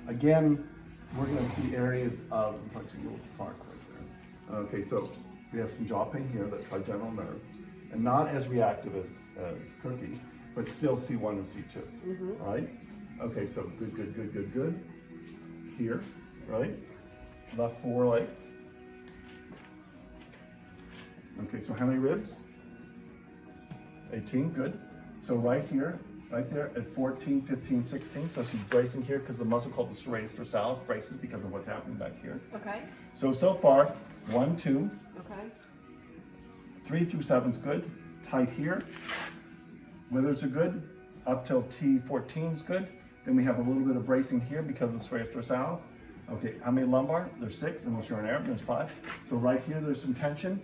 Again, we're going to see areas of, in fact, a little sarc right there. Okay, so we have some jaw pain here, that trigeminal nerve, and not as reactive as Cookie, but still C1 and C2, right? Okay, so good. Here, right? Left foreleg. Okay, so how many ribs? 18, good. So right here, right there at 14, 15, 16. So she's bracing here because the muscle called the serratus dorsalis braces because of what's happening back here. Okay. So far, 1, 2, Okay. 3 through 7 is good. Tight here. Withers are good. Up till T14 is good. Then we have a little bit of bracing here because of the serratus dorsalis. Okay, how many lumbar? There's 6, unless you're an Arab, there's 5. So right here, there's some tension.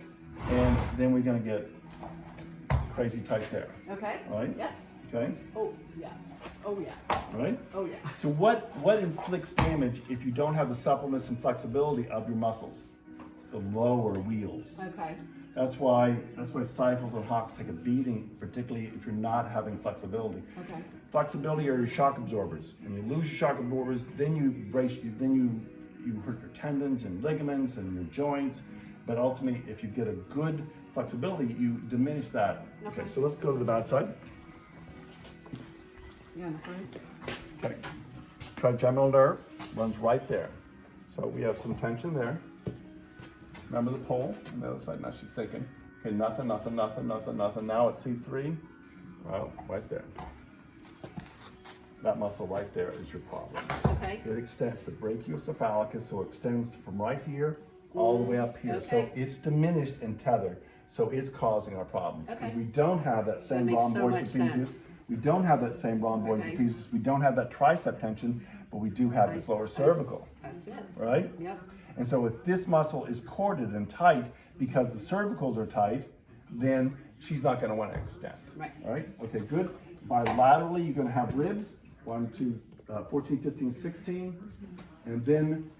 And then we're gonna get crazy tight there. Okay. Right? Yeah. Okay? Oh, yeah. Oh, yeah. Right? Oh, yeah. So what inflicts damage if you don't have the suppleness and flexibility of your muscles? The lower wheels. Okay. That's why stifles and hocks take a beating, particularly if you're not having flexibility. Okay. Flexibility are your shock absorbers. When you lose your shock absorbers, then you hurt your tendons and ligaments and your joints. But ultimately, if you get a good flexibility, you diminish that. Okay, so let's go to the bad side. Yeah, in the front. Okay. Trigeminal nerve runs right there. So we have some tension there. Remember the pole on the other side? Now she's thinking. Okay, nothing. Now it's C3. Well, right there. That muscle right there is your problem. Okay. It extends the brachiocephalicus, so it extends from right here all the way up here. So Okay. it's diminished and tethered. So it's causing our problems. Okay. Because we don't have that same makes so rhomboid much trapezius. sense. We don't have that same rhomboid Okay. trapezius. We don't have that tricep tension, but we do have this lower cervical, That's it. right? Yep. And so if this muscle is corded and tight because the cervicals are tight, then she's not going to want to extend. Right. All right? Okay, good. Bilaterally, you're going to have ribs, 1, 2, 14, 15, 16. And then,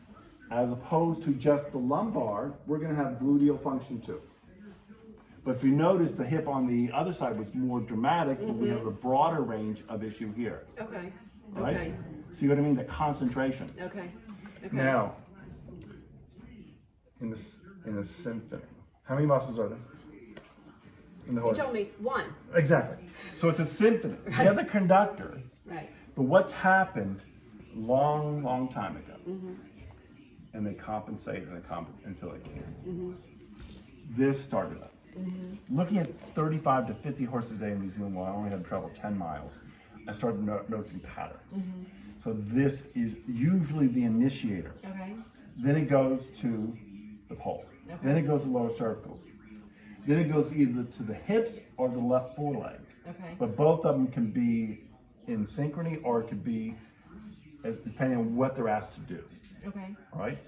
as opposed to just the lumbar, we're going to have gluteal function too. But if you notice, the hip on the other side was more dramatic, but we have a broader range of issue here. Okay. Right? Okay. See what I mean? The concentration. Okay. Okay. Now, in the symphony, how many muscles are there in the You horse? told me 1. Exactly. So it's a symphony. You have the conductor, Right. but what's happened long time ago, and they compensate until they can't. This started up. Looking at 35 to 50 horses a day in New Zealand, while I only had traveled 10 miles, I started noticing patterns. So this is usually the initiator. Okay. Then it goes to the pole. Okay. Then it goes to lower cervicals. Then it goes either to the hips or the left foreleg. Okay. But both of them can be in synchrony, or it could be depending on what they're asked to do. Okay. All right.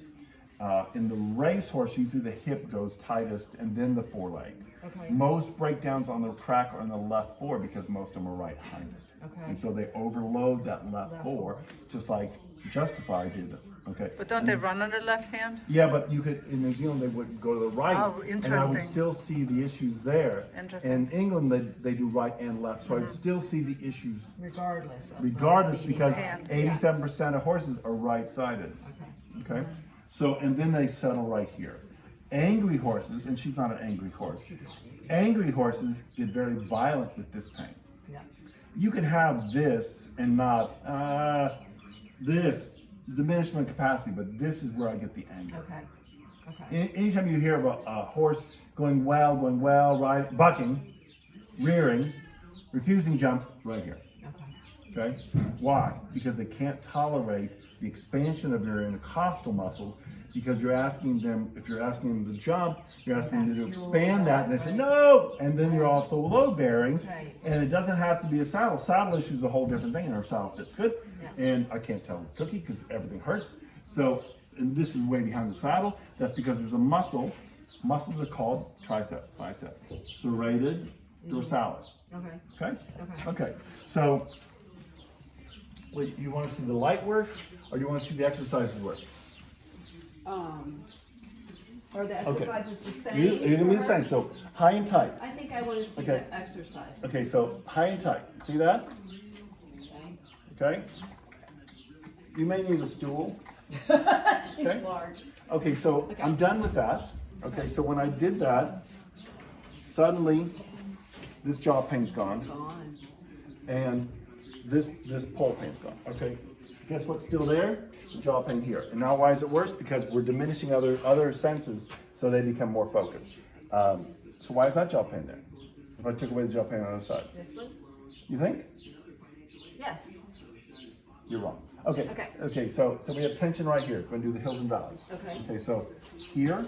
In the racehorse, usually the hip goes tightest, and then the foreleg. Okay. Most breakdowns on the track are on the left fore because most of them are right-handed. Okay. And so they overload that left fore, just like Justify did. Okay. But don't they run on the left hand? Yeah, but you could, in New Zealand, they would go to the right. Oh, And I would interesting. still see the issues there. Interesting. In England, they do right and left, so I'd still see the issues Regardless. Of regardless, beating because back. 87% of horses are right-sided. Okay. Okay? So, and then they settle right here. Angry horses, and she's not an angry horse, angry horses get very violent with this pain. Yeah. You can have this and not this diminishment capacity, but this is where I get the anger. Okay. Okay. Anytime you hear of a horse going well, right, bucking, rearing, refusing jumps, right here. Okay. Okay? Why? Because they can't tolerate the expansion of their intercostal muscles, because you're asking them, if you're asking them to jump, you're asking them to expand that, and they say no, and then you're also load bearing, Right. and it doesn't have to be a saddle. Saddle issue is a whole different thing, and our saddle fits good, Yeah. and I can't tell with Cookie because everything hurts. So, and this is way behind the saddle. That's because there's a muscle. Muscles are called tricep, bicep, serrated dorsalis. Okay. Okay? Okay. Okay. So, wait, you want to see the light work, or you want to see the exercises work? Are the Okay. exercises the same? You're going to be the for same. her? So, high and tight. I think I want to see Okay. the exercises. Okay, so high and tight. See that? Okay. Okay? You may need a stool. She's Okay. large. Okay, so I'm done with that. Okay, so when I did that, suddenly this jaw pain's gone Gone. and this pole pain's gone. Okay, guess what's still there? The jaw pain here. And now why is it worse? Because we're diminishing other senses so they become more focused. So why is that jaw pain there? If I took away the jaw pain on the other side, This one? you think? Yes. You're wrong. Okay. Okay. Okay. So we have tension right here. We're gonna do the hills and valleys. Okay. Okay. So here.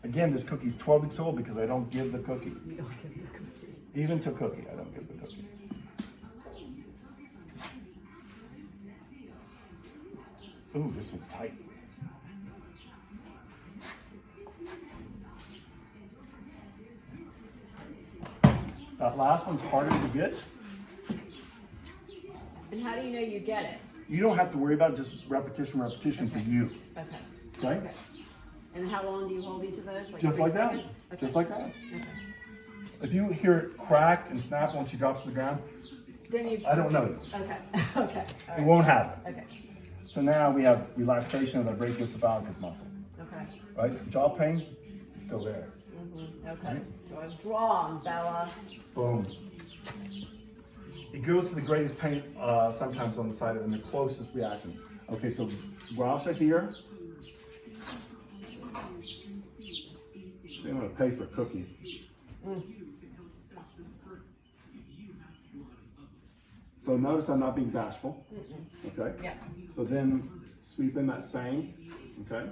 Again, this cookie's 12 weeks old because I don't give the cookie. You don't give the cookie. Even to Cookie, I don't give the cookie. Ooh, this one's tight. That last one's harder to get. And how do you know you get it? You don't have to worry about it, just repetition for you. Okay. Okay? Okay. And how long do you hold each of those? Just 3 like that. seconds? Okay. Just like that. Okay. If you hear it crack and snap when she drops to the ground, Then you. I don't know. Okay. Okay. All It right. won't happen. Okay. So now we have relaxation of the brachiocephalicus muscle. Okay. Right? Jaw pain, still there. Okay. So I was wrong, Bella. Boom. It goes to the greatest pain sometimes on the side and the closest reaction. Okay, so Rasha here. They want to pay for cookies. So notice I'm not being bashful. Okay? Yeah. So then sweep in that same. Okay?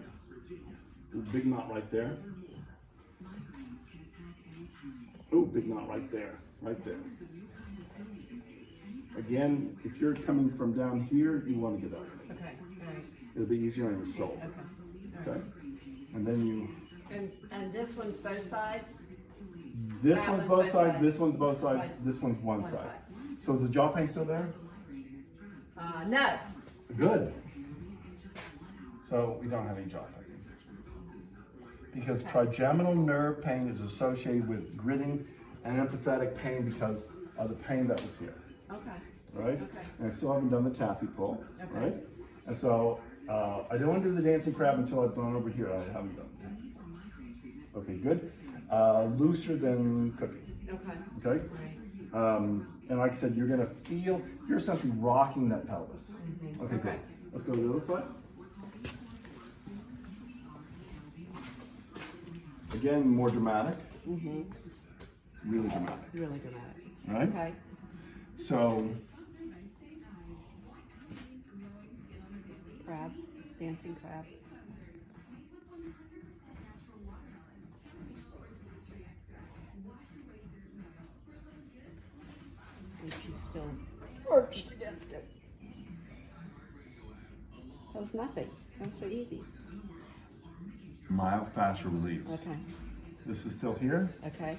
Big knot right there. Oh, big knot right there. Right there. Again, if you're coming from down here, you want to get up. Okay. All right. It'll be easier on your shoulder. Okay. All right. Okay? And then you, And this one's both sides? this That one's one's both both sides, sides. this one's both sides, Sides. this one's one One side. side. So is the jaw pain still there? No. Good. So we don't have any jaw pain. Because trigeminal nerve pain is associated with gritting and empathetic pain because of the pain that was here. Okay. Right? Okay. And I still haven't done the taffy pull, Okay. right? And so I don't want to do the dancing crab until I've gone over here. I haven't done it. Okay, good. Looser than cookie, Okay. okay? Right. And like I said, you're gonna feel, you're essentially rocking that pelvis. Okay, good. Okay. Let's go to the other side. Again, more dramatic. Really dramatic, Really dramatic. right? Okay. So, Crab. Dancing crab. And she's still perched against it. That was nothing. That was so easy. myofascial release. Okay. This is still here. Okay.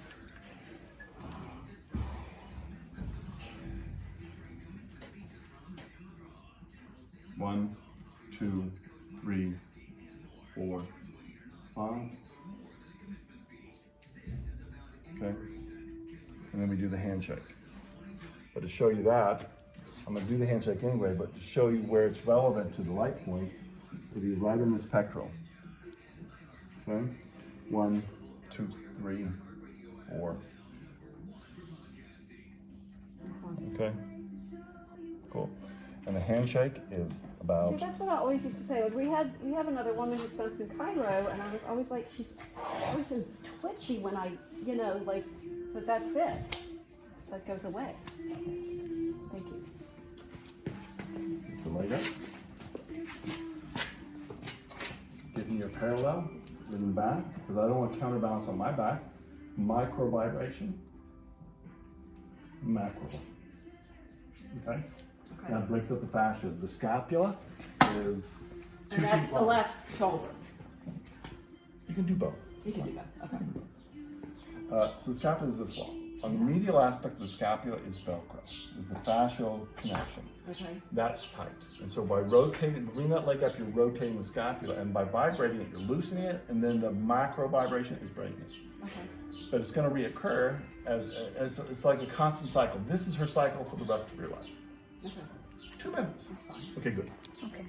One, two, three, 4, 5. Okay. And then we do the handshake. But to show you that, I'm going to do the handshake anyway, but to show you where it's relevant to the light point, it'll be right in this pectoral. Okay? 1, 2, 3, 4. Okay? Cool. And the handshake is about. Dude, that's what I always used to say. Like we have another woman who's done some chiro, and I was always like, she's always so twitchy when I, like, so that's it. That goes away. Thank you. So leg up. Getting your parallel, leaning back, because I don't want to counterbalance on my back. Micro vibration, macro. Okay? Okay. That breaks up the fascia. The scapula is 2 And that's feet the long. left shoulder. You can do both. You can do that. Okay. So the scapula is this long. On the medial aspect of the scapula is Velcro, is the fascial connection. Okay. That's tight. And so by rotating, bring that leg up, you're rotating the scapula, and by vibrating it, you're loosening it, and then the macro vibration is breaking it. Okay. but it's gonna reoccur as it's like a constant cycle. This is her cycle for the rest of your life. Okay, 2 minutes. that's fine. Okay, good. Okay.